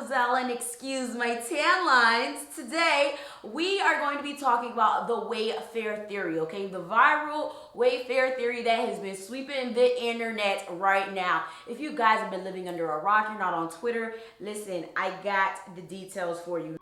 Mademoiselle, and excuse my tan lines. Today, we are going to be talking about the Wayfair theory, okay? The viral Wayfair theory that has been sweeping the internet right now. If you guys have been living under a rock, you're not on Twitter, listen, I got the details for you.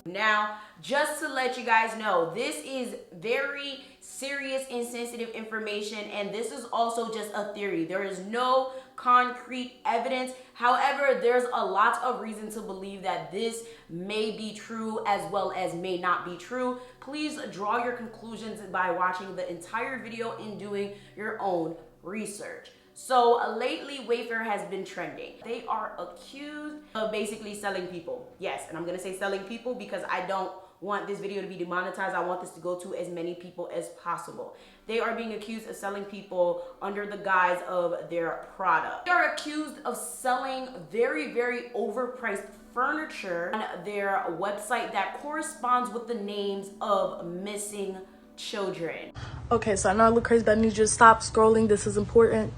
Now, just to let you guys know, this is very serious and sensitive information, and this is also just a theory. There is no concrete evidence. However, there's a lot of reason to believe that this may be true as well as may not be true. Please draw your conclusions by watching the entire video and doing your own research. So lately, Wayfair has been trending. They are accused of basically selling people. Yes, and I'm gonna say selling people because I don't want this video to be demonetized. I want this to go to as many people as possible. They are being accused of selling people under the guise of their product. They are accused of selling very, very overpriced furniture on their website that corresponds with the names of missing children. Okay, so I know I look crazy, but I need you to stop scrolling. This is important.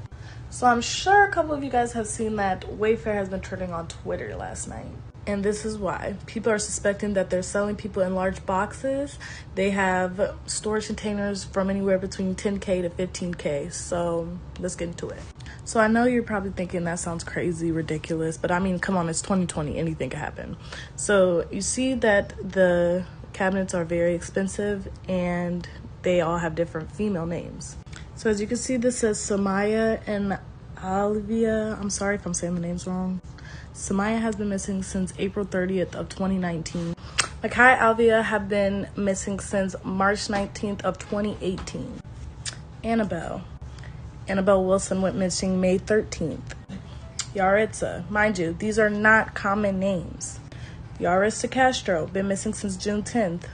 So I'm sure a couple of you guys have seen that Wayfair has been trending on Twitter last night. And this is why. People are suspecting that they're selling people in large boxes. They have storage containers from anywhere between 10K to 15K. So let's get into it. So I know you're probably thinking that sounds crazy, ridiculous, but I mean, come on, it's 2020, anything could happen. So you see that the cabinets are very expensive and they all have different female names. So as you can see, this says Samiyah and Alivia. I'm sorry if I'm saying the names wrong. Samiyah has been missing since April 30th of 2019. Makai and Alivia have been missing since March 19th of 2018. Annabelle Wilson went missing May 13th. Yaritza, mind you, these are not common names. Yaritza Castro, been missing since June 10th.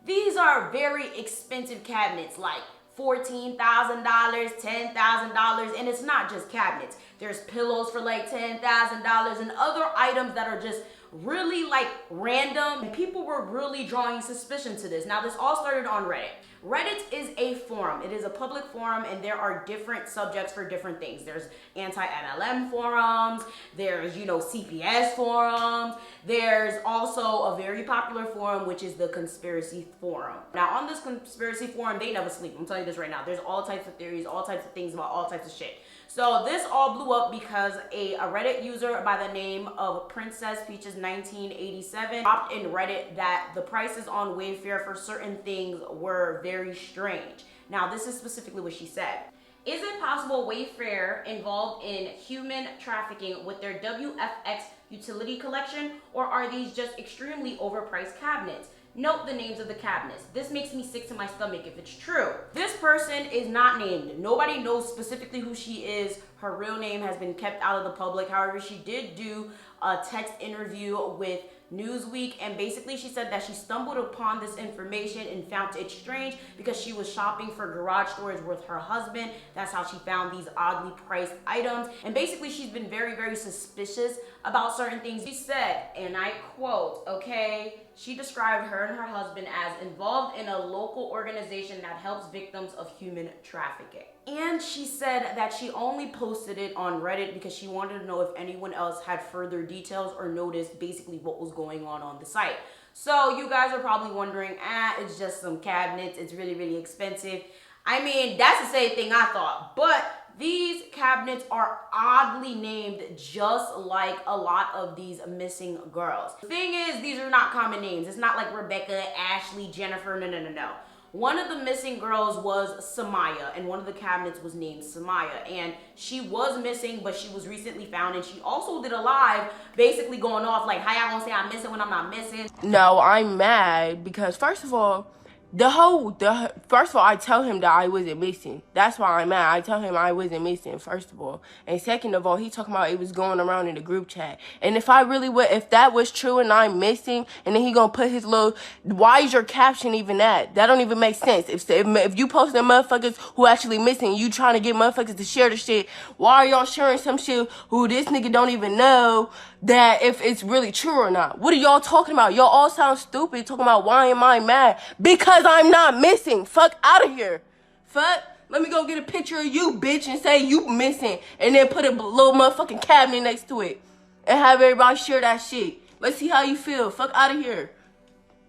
These are very expensive cabinets, like $14,000, $10,000, and it's not just cabinets. There's pillows for like $10,000 and other items that are just really like random, and people were really drawing suspicion to this. Now, this all started on Reddit. Reddit is a forum. It is a public forum, and there are different subjects for different things. There's anti-MLM forums, there's, CPS forums, there's also a very popular forum, which is the conspiracy forum. Now, on this conspiracy forum, they never sleep. I'm telling you this right now. There's all types of theories, all types of things about all types of shit. So this all blew up because a Reddit user by the name of Princess Peaches 1987 dropped in Reddit that the prices on Wayfair for certain things were very strange. Now, this is specifically what she said. Is it possible Wayfair involved in human trafficking with their WFX utility collection, or are these just extremely overpriced cabinets? Note the names of the cabinets. This makes me sick to my stomach if it's true. This person is not named. Nobody knows specifically who she is. Her real name has been kept out of the public. However, she did do a text interview with Newsweek, and basically she said that she stumbled upon this information and found it strange because she was shopping for garage storage with her husband. That's how she found these oddly priced items, and basically she's been very, very suspicious about certain things. She said, and I quote, okay, she described her and her husband as involved in a local organization that helps victims of human trafficking. And she said that she only posted it on Reddit because she wanted to know if anyone else had further details or noticed basically what was going on the site. So you guys are probably wondering, it's just some cabinets, it's really, really expensive. I mean, that's the same thing I thought, but these cabinets are oddly named just like a lot of these missing girls. The thing is, these are not common names. It's not like Rebecca, Ashley, Jennifer, no. One of the missing girls was Samiyah, and one of the cabinets was named Samiyah, and she was missing, but she was recently found, and she also did a live basically going off like, how y'all gonna say I'm missing when I'm not missing? No, I'm mad because first of all, I tell him that I wasn't missing. That's why I'm mad. I tell him I wasn't missing, first of all. And second of all, he talking about it was going around in the group chat. And if that was true and I'm missing, and then he gonna put his little, why is your caption even that? That don't even make sense. If you posting motherfuckers who actually missing, you trying to get motherfuckers to share the shit, why are y'all sharing some shit who this nigga don't even know that if it's really true or not? What are y'all talking about? Y'all all sound stupid talking about why am I mad? Because I'm not missing. Fuck out of here. Fuck. Let me go get a picture of you, bitch, and say you missing. And then put a little motherfucking cabinet next to it. And have everybody share that shit. Let's see how you feel. Fuck out of here.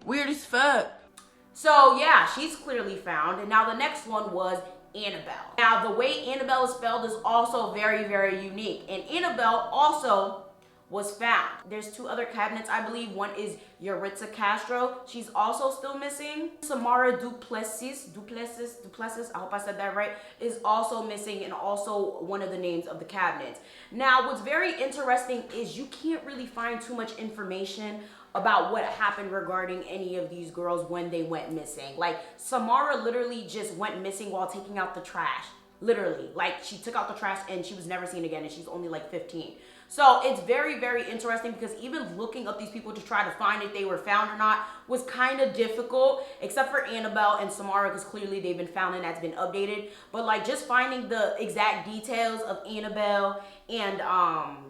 Weird as fuck. So yeah, she's clearly found. And now the next one was Annabelle. Now the way Annabelle is spelled is also very, very unique. And Annabelle also was found. There's 2 other cabinets, I believe. One is Yaritza Castro. She's also still missing. Samara Duplessis, I hope I said that right, is also missing, and also one of the names of the cabinets. Now, what's very interesting is you can't really find too much information about what happened regarding any of these girls when they went missing. Like, Samara literally just went missing while taking out the trash. Literally. Like, she took out the trash and she was never seen again, and she's only like 15. So it's very, very interesting because even looking up these people to try to find if they were found or not was kind of difficult, except for Annabelle and Samara, because clearly they've been found and that's been updated. But like just finding the exact details of Annabelle and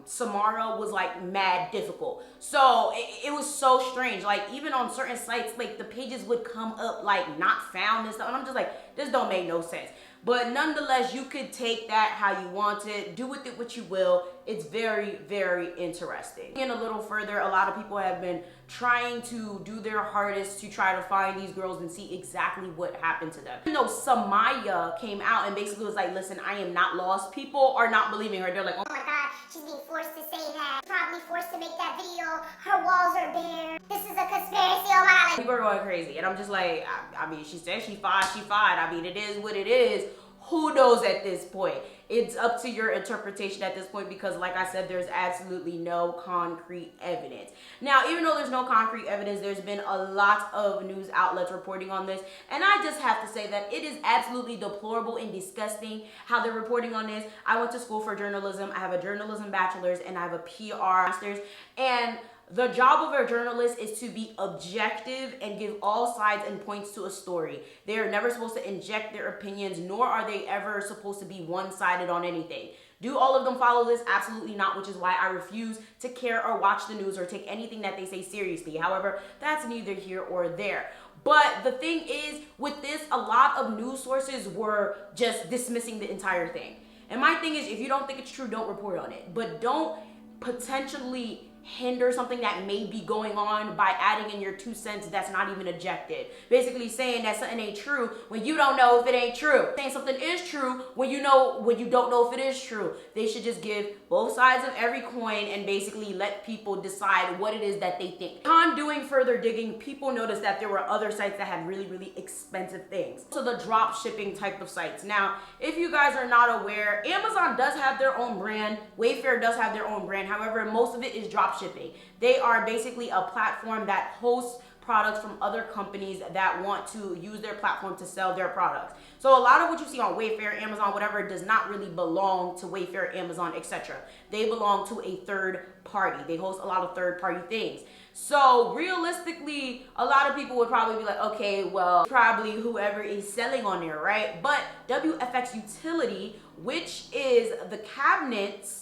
Samara was like mad difficult. So it was so strange. Like even on certain sites, like the pages would come up like not found and stuff. And I'm just like, this don't make no sense. But nonetheless, you could take that how you want it, do with it what you will. It's very, very interesting. And a little further, a lot of people have been trying to do their hardest to try to find these girls and see exactly what happened to them. You know, Samiyah came out and basically was like, listen, I am not lost. People are not believing her. They're like, oh my God, she's being forced to say that. Probably forced to make that video. Her walls are bare. This is a conspiracy, oh my God. People are going crazy. And I'm just like, I mean, she said she fine. I mean, it is what it is. Who knows at this point? It's up to your interpretation at this point because like I said, there's absolutely no concrete evidence. Now, even though there's no concrete evidence, there's been a lot of news outlets reporting on this. And I just have to say that it is absolutely deplorable and disgusting how they're reporting on this. I went to school for journalism. I have a journalism bachelor's and I have a PR master's. And the job of a journalist is to be objective and give all sides and points to a story. They are never supposed to inject their opinions, nor are they ever supposed to be one-sided on anything. Do all of them follow this? Absolutely not, which is why I refuse to care or watch the news or take anything that they say seriously. However, that's neither here or there. But the thing is, with this, a lot of news sources were just dismissing the entire thing. And my thing is, if you don't think it's true, don't report on it. But don't potentially hinder something that may be going on by adding in your 2 cents that's not even objective. Basically saying that something ain't true when you don't know if it ain't true. Saying something is true when you don't know if it is true. They should just give both sides of every coin and basically let people decide what it is that they think. Upon doing further digging, people noticed that there were other sites that had really, really expensive things. So the drop shipping type of sites. Now, if you guys are not aware, Amazon does have their own brand. Wayfair does have their own brand. However, most of it is drop shipping. They are basically a platform that hosts products from other companies that want to use their platform to sell their products. So a lot of what you see on Wayfair, Amazon, whatever, does not really belong to Wayfair, Amazon, etc. They belong to a third party. They host a lot of third party things. So realistically, a lot of people would probably be like, okay, well, probably whoever is selling on there, right? But WFX Utility, which is the cabinets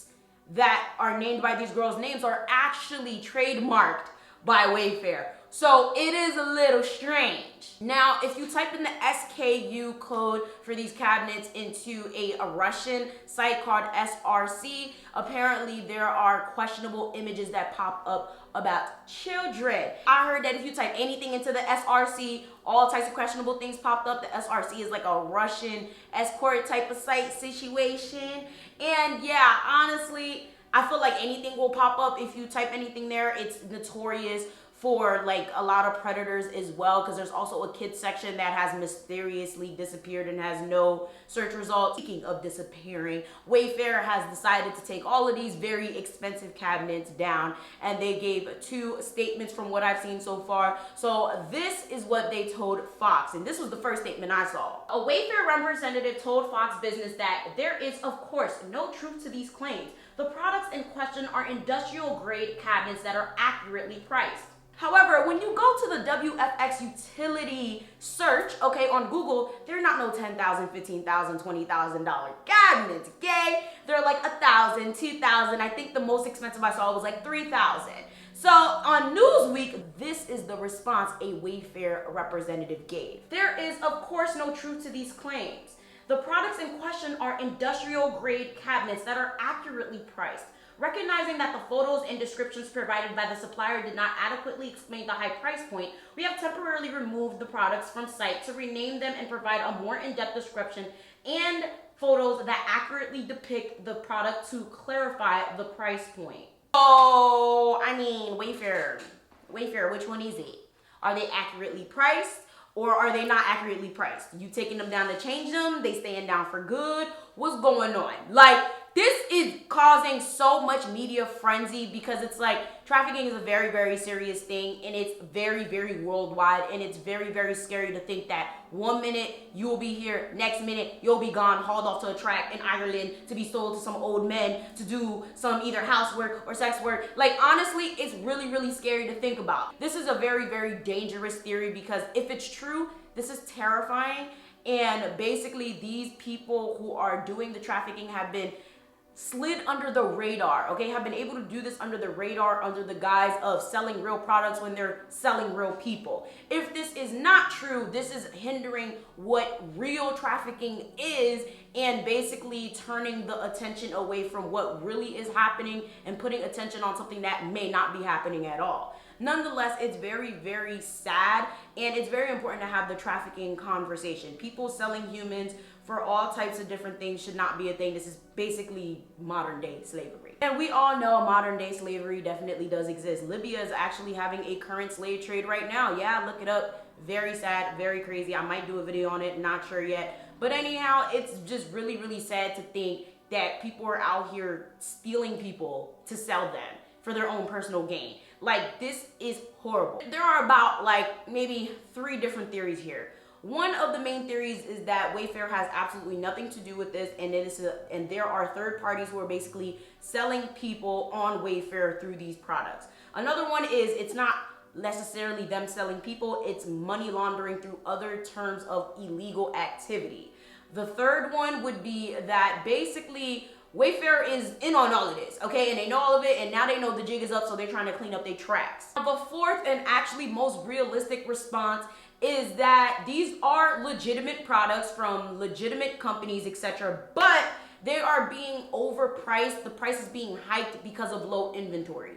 that are named by these girls' names, are actually trademarked by Wayfair. So it is a little strange. Now, if you type in the SKU code for these cabinets into a Russian site called SRC, apparently there are questionable images that pop up about children. I heard that if you type anything into the SRC, all types of questionable things popped up. The SRC is like a Russian escort type of site situation. And yeah, honestly, I feel like anything will pop up if you type anything there. It's notorious for like a lot of predators as well, because there's also a kids section that has mysteriously disappeared and has no search results. Speaking of disappearing, Wayfair has decided to take all of these very expensive cabinets down, and they gave 2 statements from what I've seen so far. So this is what they told Fox, and this was the first statement I saw. A Wayfair representative told Fox Business that there is, of course, no truth to these claims. The products in question are industrial grade cabinets that are accurately priced. However, when you go to the WFX Utility search, okay, on Google, they're not no $10,000, $15,000, $20,000 cabinets, okay? They're like $1,000, $2,000. I think the most expensive I saw was like $3,000. So on Newsweek, this is the response a Wayfair representative gave. There is, of course, no truth to these claims. The products in question are industrial grade cabinets that are accurately priced. Recognizing that the photos and descriptions provided by the supplier did not adequately explain the high price point, we have temporarily removed the products from site to rename them and provide a more in-depth description and photos that accurately depict the product to clarify the price point. So, I mean, Wayfair, which one is it? Are they accurately priced or are they not accurately priced? You taking them down to change them? They staying down for good? What's going on? Like, this is causing so much media frenzy because it's like trafficking is a very, very serious thing and it's very, very worldwide, and it's very, very scary to think that 1 minute you will be here, next minute you'll be gone, hauled off to a track in Ireland to be sold to some old men to do some either housework or sex work. Like, honestly, it's really, really scary to think about. This is a very, very dangerous theory because if it's true, this is terrifying. And basically these people who are doing the trafficking have been slid under the radar, okay, have been able to do this under the radar under the guise of selling real products when they're selling real people. If this is not true, this is hindering what real trafficking is and basically turning the attention away from what really is happening and putting attention on something that may not be happening at all. Nonetheless, it's very, very sad, and it's very important to have the trafficking conversation. People selling humans for all types of different things should not be a thing. This is basically modern day slavery. And we all know modern day slavery definitely does exist. Libya is actually having a current slave trade right now. Yeah, look it up. Very sad, very crazy. I might do a video on it, not sure yet. But anyhow, it's just really, really sad to think that people are out here stealing people to sell them for their own personal gain. Like, this is horrible. There are about like maybe 3 different theories here. One of the main theories is that Wayfair has absolutely nothing to do with this, and there are third parties who are basically selling people on Wayfair through these products. Another one is it's not necessarily them selling people, it's money laundering through other terms of illegal activity. The third one would be that basically Wayfair is in on all of this, okay? And they know all of it, and now they know the jig is up, so they're trying to clean up their tracks. The fourth and actually most realistic response is that these are legitimate products from legitimate companies, etc., but they are being overpriced. The price is being hiked because of low inventory.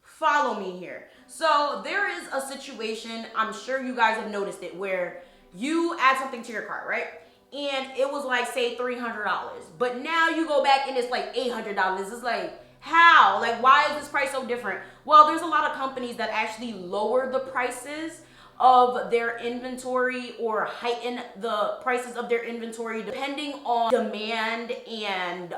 Follow me here. So there is a situation, I'm sure you guys have noticed it, where you add something to your cart, right? And it was like, say, $300, but now you go back and it's like $800. It's like, how? Like, why is this price so different? Well, there's a lot of companies that actually lower the prices of their inventory or heighten the prices of their inventory depending on demand and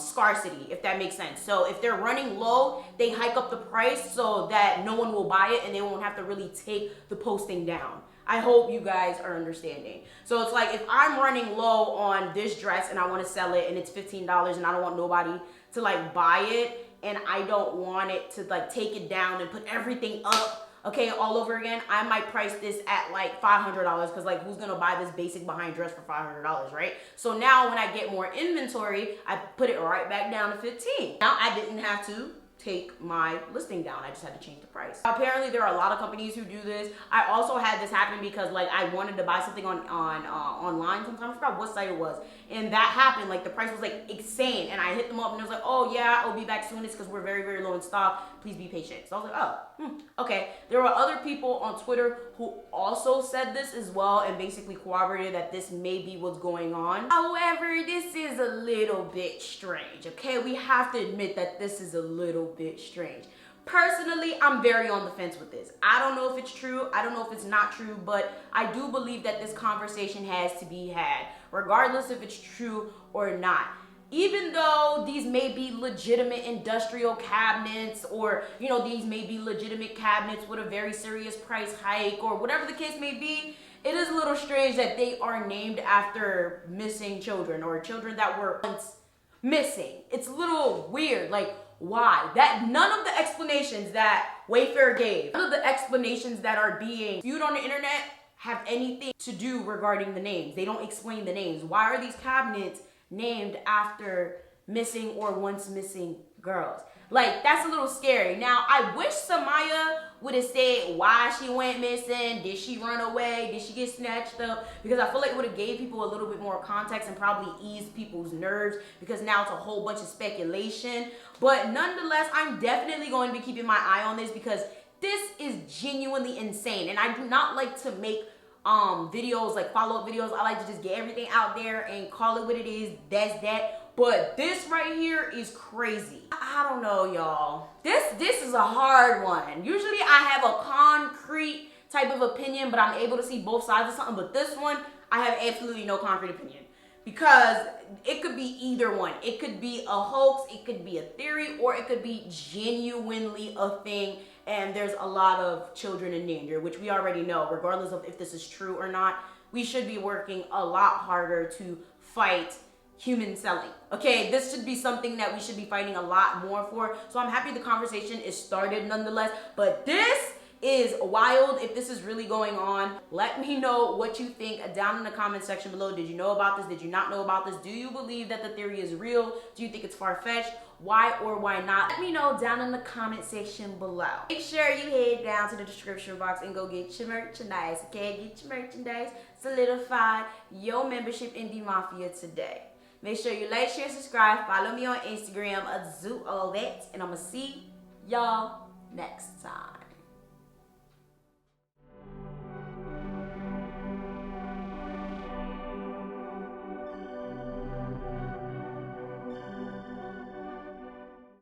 scarcity, if that makes sense. So if they're running low, they hike up the price so that no one will buy it and they won't have to really take the posting down. I hope you guys are understanding. So it's like, if I'm running low on this dress and I want to sell it and it's $15 and I don't want nobody to like buy it, and I don't want it to like take it down and put everything up, okay, all over again, I might price this at like $500 because like, who's gonna buy this basic behind dress for $500, right? So now when I get more inventory, I put it right back down to 15. Now I didn't have to take my listing down. I just had to change the price. Apparently there are a lot of companies who do this. I also had this happen because like I wanted to buy something on online sometime. I forgot what site it was, and that happened. Like the price was like insane, and I hit them up and it was like, oh yeah, I'll be back soon. It's because we're very, very low in stock. Please be patient. So I was like, oh, okay. There were other people on Twitter who also said this as well and basically corroborated that this may be what's going on. However, this is a little bit strange, okay? We have to admit that this is a little bit strange. Personally, I'm very on the fence with this. I don't know if it's true. I don't know if it's not true, but I do believe that this conversation has to be had, regardless if it's true or not. Even though these may be legitimate industrial cabinets, or, you know, these may be legitimate cabinets with a very serious price hike, or whatever the case may be, it is a little strange that they are named after missing children or children that were once missing. It's a little weird. Like, why? That none of the explanations that Wayfair gave, none of the explanations that are being viewed on the internet have anything to do regarding the names. They don't explain the names. Why are these cabinets named after missing or once missing girls? Like, that's a little scary. Now, I wish Samiyah would have said why she went missing. Did she run away? Did she get snatched up? Because I feel like it would have gave people a little bit more context and probably eased people's nerves, because now it's a whole bunch of speculation. But nonetheless, I'm definitely going to be keeping my eye on this, because this is genuinely insane. And I do not like to make videos like follow-up videos. I like to just get everything out there and call it what it is. That's that. But this right here is crazy. I don't know, y'all. This is a hard one. Usually I have a concrete type of opinion, but I'm able to see both sides of something. But this one, I have absolutely no concrete opinion, because it could be either one. It could be a hoax, it could be a theory, or it could be genuinely a thing, and there's a lot of children in danger, which we already know. Regardless of if this is true or not, we should be working a lot harder to fight human selling. Okay, this should be something that we should be fighting a lot more for. So I'm happy the conversation is started nonetheless, but this is wild. If this is really going on, let me know what you think down in the comment section below. Did you know about this? Did you not know about this? Do you believe that the theory is real? Do you think it's far-fetched? Why or why not? Let me know down in the comment section below. Make sure you head down to the description box and go get your merchandise, okay? Get your merchandise, solidify your membership in the Mafia today. Make sure you like, share, subscribe, follow me on Instagram, do all that, and I'm gonna see y'all next time.